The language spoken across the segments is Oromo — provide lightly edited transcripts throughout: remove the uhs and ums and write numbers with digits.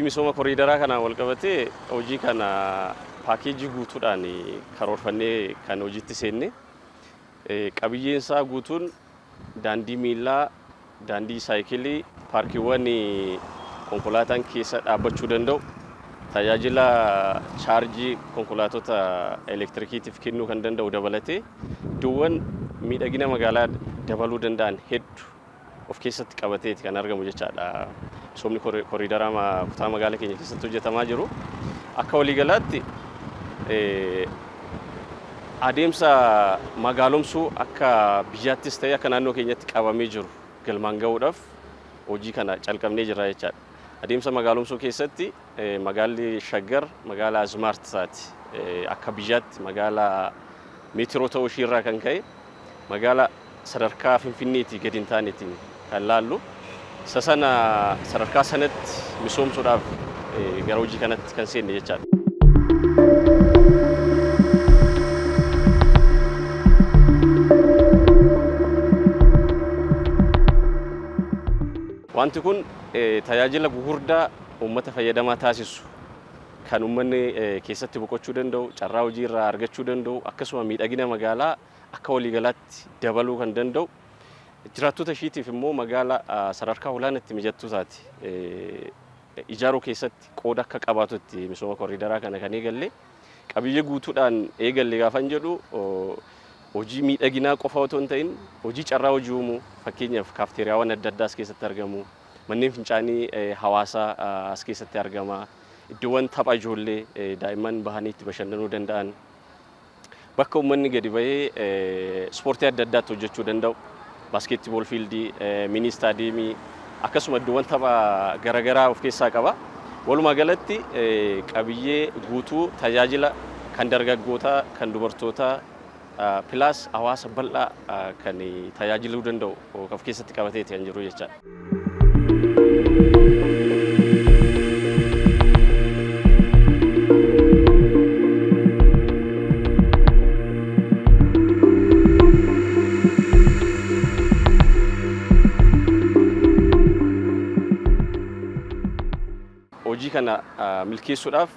hojii misooma koriidaraa kana wal qabatee hojii kana paakeejii guutuudhaan karoorfannee kan hojiitti seenne qabiyyeen isaa guutuun daandii miilaa, daandii saayikilii, paarkiiwwan konkolaataan keessa dhaabbachuu danda'u, tajaajila chaarjii konkolaatota elektirikiitiif kennuu kan danda'u dabalatee iddoowwan miidhagina magaalaa dabaluu danda'an hedduu of keessatti qabateeti kan argamu jechaadha. Misoomni koriidaraa kutaa magaalaa keenya keessatti hojjetamaa jiru. Akka waliigalaatti adeemsa magaalomsuu akka biyyaattis ta'e akka naannoo keenyatti qabamee jiru galmaan ga'uudhaaf hojii kana calqabnee jirra jechaadha. Adeemsa magaalomsuu keessatti magaalli Shaggar magaalaa Smaart taati. Akka biyyaatti magaalaa meetiroo ta'uu ishiirraa kan ka'e magaalaa sadarkaa Finfinneetii gadi hin taanetiin kan laallu. Isa sana sadarkaa sanatti misoomsuudhaaf gara hojii kanatti kan seenne jechaadha. Wanti kun tajaajila gurguddaa uummata fayyadamaa taasisu kan uummanni keessatti boqochuu danda'u, carraa hojii irraa argachuu danda'u, akkasuma miidhagina magaalaa akka waliigalaatti dabaluu kan danda'u. Jiraattota ishiitiif immoo magaalaa sadarkaa olaanaatti mijattuu taati. Ijaaruu keessatti qooda akka qabaatutti misooma koriidaraa kana kan eegalle qabiyyee guutuudhaan eegalle gaafan jedhu hojii miidhaginaa qofa otoo hin ta'in hojii carraa hojii uumuu, fakkeenyaaf kaafteeriyaawwan adda addaa as keessatti argamu, manneen fincaanii hawaasaa as keessatti argama, iddoowwan tapha ijoollee daa'imman bahanii itti bashannanuu danda'an, bakka uummanni gadi bahee ispoortii adda addaatti hojjechuu danda'u, baaskeettibool fiildii, mini istaadiyeemii, akkasuma iddoowwan tapha garaagaraa of keessaa qaba. Walumaa galatti qabiyyee guutuu tajaajila kan dargaggootaa, kan dubartootaa, pilaas hawaasa bal'aa kan tajaajiluu danda'u of keessatti qabateeti kan jiru jechaadha. Hojii kana milkeessuudhaaf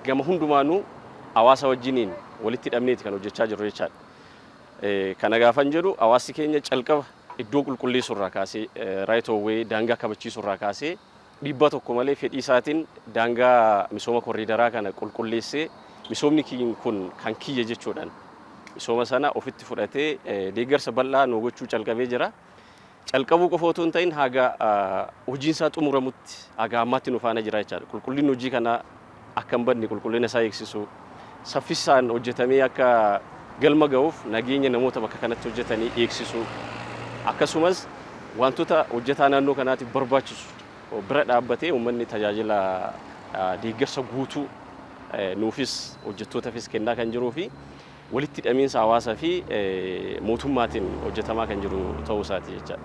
gama hundumaanuu hawaasa wajjiniin walitti hidhamneeti kan hojjechaa jiru jechaadha. Kana gaafan jedhu hawaasni keenya calqaba iddoo qulqulleessurraa kaasee right of way daangaa kabachiisurraa kaasee dhiibbaa tokko malee fedhii isaatiin daangaa misooma koriidaraa kana qulqulleessee misoomni kun kan kiyya jechuudhaan misooma sana ofitti fudhatee deeggarsa bal'aa nuu gochuu calqabee jira. Calqabuu qofa otoo hin ta'in haga hojiin isaa xumuramutti haga ammaatti nu faana jira jechaadha. Qulqullinni hojii kana akka hin badne qulqullina isaa eegsisu, saffisaan hojjetamee akka galma ga'uuf nageenya namoota bakka kanatti hojjetanii eegsisu, akkasumas wantoota hojjetaa naannoo kanaatiif barbaachisu bira dhaabbatee uummanni tajaajila deeggarsa guutuu nuufis hojjettootaafis kennaa kan jiruu fi walitti hidhamiinsa hawaasaa fi mootummaatiin hojjetamaa kan jiru ta'uu isaati jechaadha.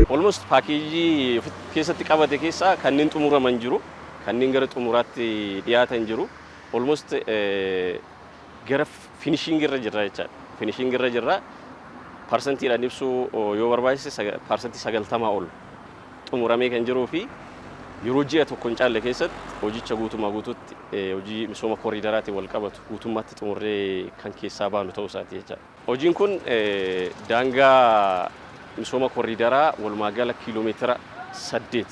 Almost paakeejii keessatti qabate keessaa kanneen xumuraman jiru, kanneen gara xumuraatti dhiyaatan jiru. Almost gara finishing irra jirra jechaadha. Finishing irra jirra. Parsantiidhaan ibsuu yoo barbaachise parsantii 90 ol xumuramee kan jiruu fi yeroo ji'a tokko hin caalle keessatti hojicha guutumaa guutuutti hojii misooma koriidaraatiin wal qabatu guutummaatti xumurree kan keessaa baanu ta'uu isaati jechaadha. Hojiin kun daangaa misooma koriidaraa walumaa gala kiiloomeetira 8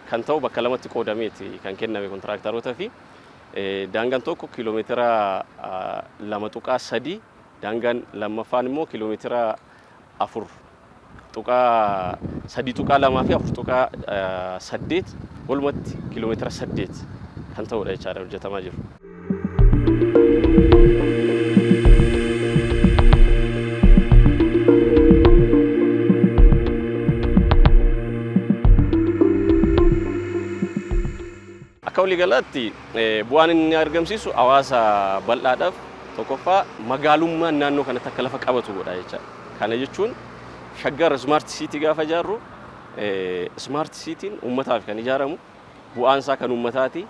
kan ta'u bakka lamatti qoodameeti kan kenname kontiraaktaroota fi daangaan tokko kiiloomeetira 2.3 daangaan lammaffaan immoo kiiloomeetira 4 tuqaa 3.2 fi 4.8 walumatti kiiloomeetira 8 kan ta'udha jechaadha hojjetamaa jiru. Akka waliigalaatti bu'aan inni argamsiisu hawaasa bal'aadhaaf tokkoffaa magaalummaan naannoo kanatti akka lafa qabatu godha jechaadha. Kana jechuun Shaggar Smart City gaafa ijaarru Smart Cityin uummataaf kan ijaaramu bu'aan isaa kan uummataati.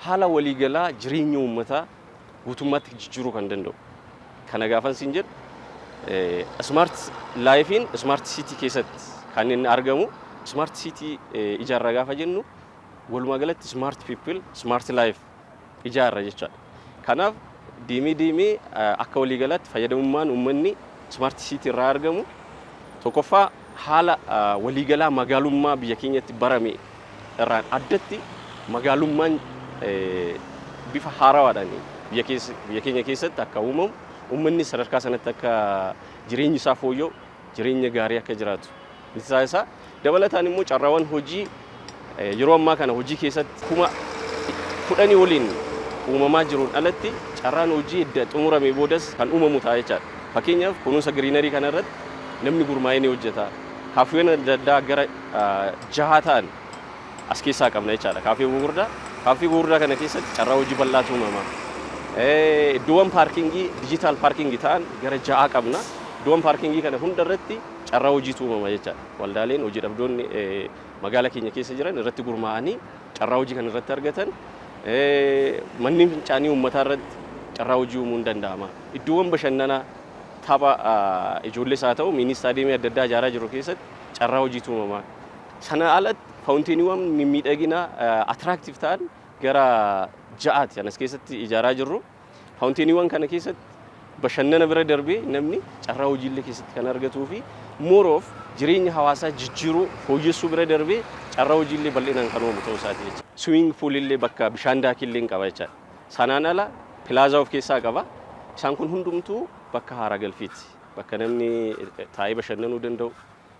Haala waliigalaa jireenya uummataa guutummaatti jijjiiruu kan danda'u. Kana gaafan siin jedhu smart lifein smart city keessatti kan inni argamu. Smart city ijaarra gaafa jennu walumaa galatti smart people smart life ijaarra jechuudha. Kanaaf diimii akka walii galatti fayyadamummaan uummanni smart city irraa argamu tokkoffaa haala waliigalaa magaalummaa biyya keenyatti barame irraan addatti magaalummaan bifa haarawaadhaan biyya keenya keessatti akka uumamu uummanni sadarkaa sanatti akka jireenyi isaa fooyya'u jireenya gaarii akka jiraatu isa dabalataan immoo carraawwan hojii yeroo ammaa kana hojii keessatti kuma kudhanii waliin uumamaa jiruun alatti carraan hojii edda xumuramee boodas kan uumamu ta'a jechaadha. Fakkeenyaaf kunuunsa giriinarii kana irratti namni gurmaa'ee ni hojjeta. Kaafiiwwan adda addaa gara 6 ta'an as keessaa qabna jechaadha. Kaafii gurguddaa kana keessatti carraa hojii bal'aatu uumama. Iddoowwan paarkingii digital paarkingii ta'an gara 6 qabna. Iddoowwan paarkingii kana hunda irratti carraa hojiitu uumama jechaadha. Waldaaleen hojii dhabdoonni magaalaa keenya keessa jiran irratti gurmaa'anii carraa hojii kana irratti argatan manneen fincaanii uummataa irratti carraa hojii uumuu ni danda'ama. Iddoowwan bashannanaa tapha ijoollees haa ta'u miini istaadiyeemii adda addaa ijaaraa jiru keessatti carraa hojiitu uumama. Sana alatti faawunteeniiwwan miidhaginaa atiraaktiif ta'an gara 6 anas keessatti ijaaraa jirru. Faawunteeniiwwan kana keessatti bashannana bira darbee namni carraa hojiillee keessatti kan argatuu fi more of jireenya hawaasaa jijjiiruu fooyyessuu bira darbee carraa hojiillee bal'inaan kan uumu ta'uu isaati jechuudha. Swimming pool illee bakka bishaan daakillee hin qaba jechaadha. Sanaan ala pilaazaa of keessaa qaba. Isaan kun hundumtuu bakka haara galfiiti. Bakka namni taa'ee bashannanuu danda'u,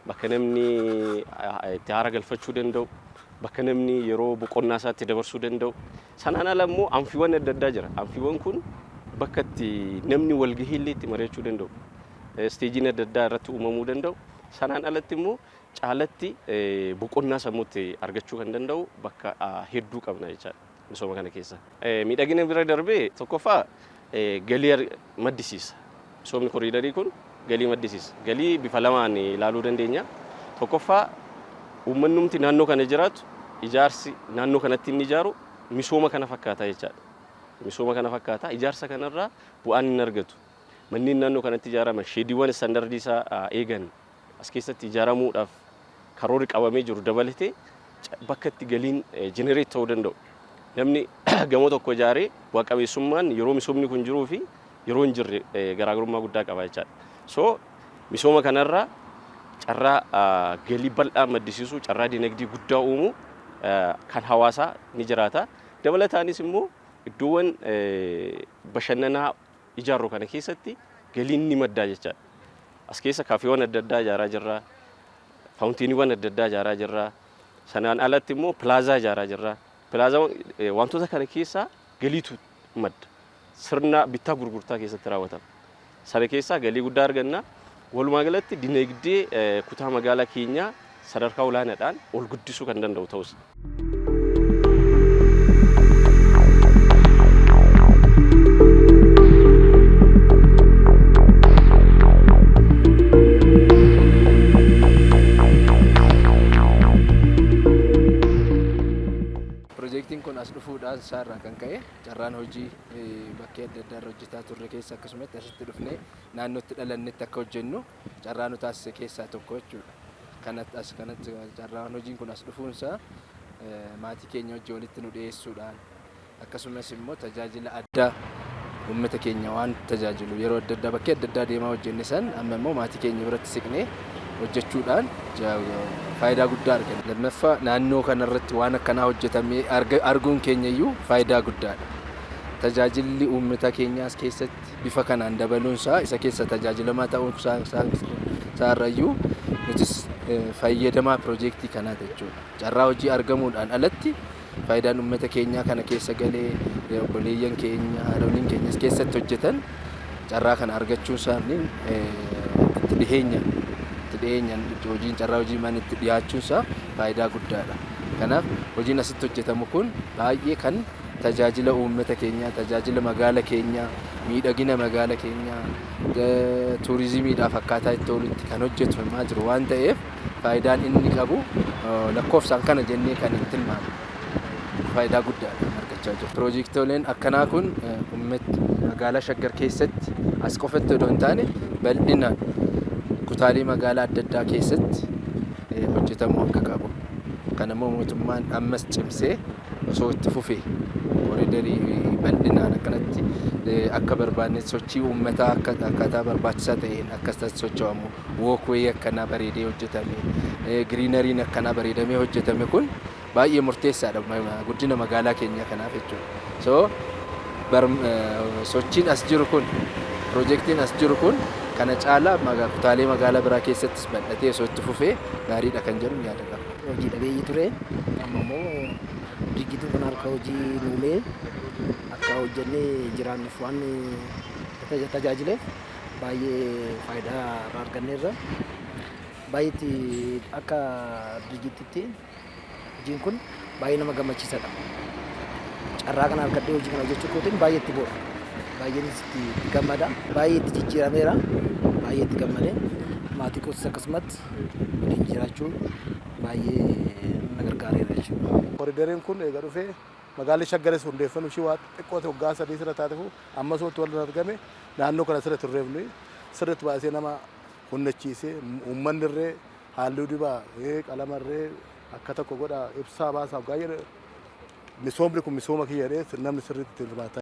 bakka namni itti haara galfachuu danda'u, bakka namni yeroo boqonnaa isaatti dabarsuu danda'u. Sanaan ala immoo anfiiwwan adda addaa jira. Anfiiwwan kun bakka itti namni walgahii illee itti mari'achuu danda'u. Steejiin adda addaa irratti uumamuu danda'u. Sanaan alatti immoo caalatti boqonnaa sammuutti argachuu kan danda'u bakka hedduu qabna jechaadha misooma kana keessa. Miidhagina bira darbee tokkoffaa galii maddisiisa. Misoomni koriidarii kun galii maddisiisa. Galii bifa lamaan ilaaluu dandeenya. Tokkoffaa uummanni naannoo kana jiraatu ijaarsi naannoo kanatti inni ijaaru misooma kana fakkaata jechaadha. Misooma kana fakkaata ijaarsa kanarraa bu'aan hin argatu. Manneen naannoo kanatti ijaaraman sheediiwwan istaandardii isaa eegan as keessatti ijaaramuudhaaf karoorri qabamee jiru dabalatee bakka itti galiin jenereet ta'uu danda'u. Namni gamoo tokko ijaaree bu'a qabeessummaan yeroo misoomni kun jiruu fi yeroo hin jirre garaagarummaa guddaa qaba jechaadha. So misooma kanarraa carraa galii bal'aa maddisiisuu, carraa dinagdee guddaa uumuu kan hawaasaa ni jiraata. Dabalataanis immoo iddoowwan bashannanaa ijaarru kana keessatti galiin ni maddaa jechaadha. As keessa kaafiiwwan adda addaa ijaaraa jirra. Faawunteeniiwwan adda addaa ijaaraa jirra. Sanaan alatti immoo pilaazaa ijaaraa jirra. Pilaazaa wantoota kana keessaa galiitu madda. Sirna bittaa gurgurtaa keessatti raawwatama. Sana keessaa galii guddaa arganna. Walumaa galatti dinagdee kutaa magaalaa keenyaa sadarkaa olaanaadhaan ol guddisuu kan danda'u ta'us. Projektiin kun as dhufuudhaan isaarraa kan ka'e carraan hojii bakkee adda addaa irra hojjetaa turre keessa akkasumas asitti dhufnee naannootti dhalannetti akka hojjennu carraa nu taasise keessaa tokko jechuudha. Kanatti carraan hojiin kun as dhufuunsaa maatii keenya hojii walitti nu dhiyeessuudhaan akkasumas immoo tajaajila addaa uummata keenya waan tajaajilu yeroo adda addaa bakkee adda addaa deemaa hojjenne san amma immoo maatii keenya biratti siqnee hojjechuudhaan faayidaa guddaa arganna. Lammaffaa naannoo kanarratti waan akkanaa hojjetamee arguun keenya iyyuu faayidaa guddaadha. Tajaajilli uummata keenyaas keessatti bifa kanaan dabaluunsaa isa keessa tajaajilamaa ta'uunsaarrayyuu nutis fayyadamaa piroojeektii kanaa jechuudha. Carraa hojii argamuudhaan alatti faayidaan uummata keenyaa kana keessa galee obboleeyyan keenya haadholiin keenyas keessatti hojjetan carraa kana argachuun isaanii itti dhiyeenyaan hojiin carraa hojii mana itti dhiyaachuun isaa faayidaa guddaadha. Kanaaf hojiin asitti hojjetamu kun baay'ee kan tajaajila uummata keenyaa, tajaajila magaala keenyaa, miidhagina magaala keenyaa, tuurizimiidhaaf akkaataa itti oolutti kan hojjetamaa jiru waan ta'eef faayidaan inni qabu lakkoofsaan kana jennee kan hin tilmaamne. faayidaa guddaadha argachaa jiru. Piroojektooleen akkanaa kun uummata magaalaa Shaggar keessatti as qofatti odoo hin taane bal'inaan kutaalee magaalaa adda addaa keessatti hojjetamuu akka qabu. Kan immoo mootummaan ammas cimsee osoo itti fufee koriidarii bal'inaan akkanatti akka barbaanne sochii uummataa akkaataa barbaachisaa ta'een akkas socho'amu wookwee akkanaa bareedee hojjetame giriinariin akkanaa bareedamee hojjetame kun baay'ee murteessaadha guddina magaalaa keenya kanaaf jechuudha. So sochiin as jiru kun piroojeektiin as jiru kun kana caalaa kutaalee magaalaa biraa keessattis bal'atee osoo itti fufee gaariidha kan jedhu yaada qaba. Hojii dhabeeyyii ture amma immoo digituu kan harka hojii nuulee akka hojjennee jiraannuuf waan tajaajileef baay'ee faayidaa irraa arganneerra. Baay'eetti akka digitiitti hojiin kun baay'ee nama gammachiisadha. Carraa kana argadhee hojii kana hojjechuu kootiin baay'eetti boora. Baay'een itti gammada. Baay'eetti jijjiirameera. Baay'eetti gammadee maatii kootis akkasumatti waliin jiraachuu baay'ee na gargaareera jechuudha. Koriidariin kun eega dhufee magaalli Shaggaris hundeeffamuu ishee waan xiqqoo ta'e waggaa 3 sirra taatefu amma sootti wal argame naannoo kana sirriitti turreefnu sirriitti baasee nama hundachiisee uummanni irree halluu dibaa qalama irree akka tokko godha ibsaa baasaa gaayee misoomni kun misooma kiyya jedhee namni sirriitti hirmaata.